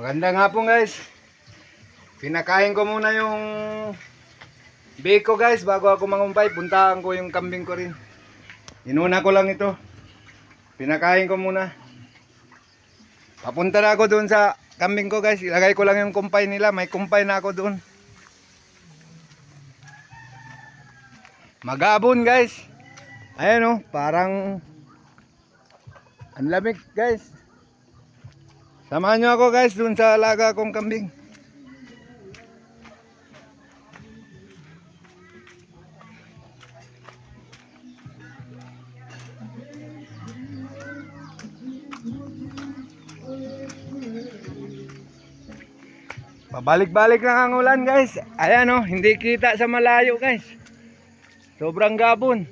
Maganda nga po guys. Pinakain ko muna yung bake ko guys bago ako mangumpay. Puntahan ko yung kambing ko rin. Inuna ko lang ito. Pinakain ko muna. Papunta na ako doon sa kambing ko guys. Ilagay ko lang yung kumpay nila. May kumpay na ako doon. Magabon guys. Ayan oh, parang ang lamig guys. Samahan nyo ako guys dun sa alaga kong kambing. Pabalik-balik lang ang ulan guys. Ayan oh, hindi kita sa malayo guys. Sobrang gabon.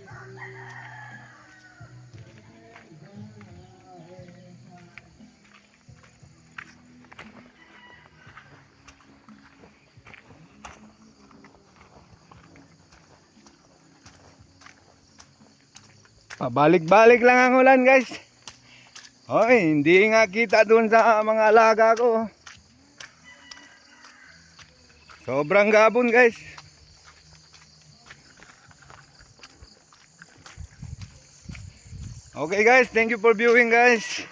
Pabalik-balik lang ang ulan guys. Hoy, hindi nga kita dun sa mga alaga ko. Sobrang gabon guys. Okay guys, thank you for viewing guys.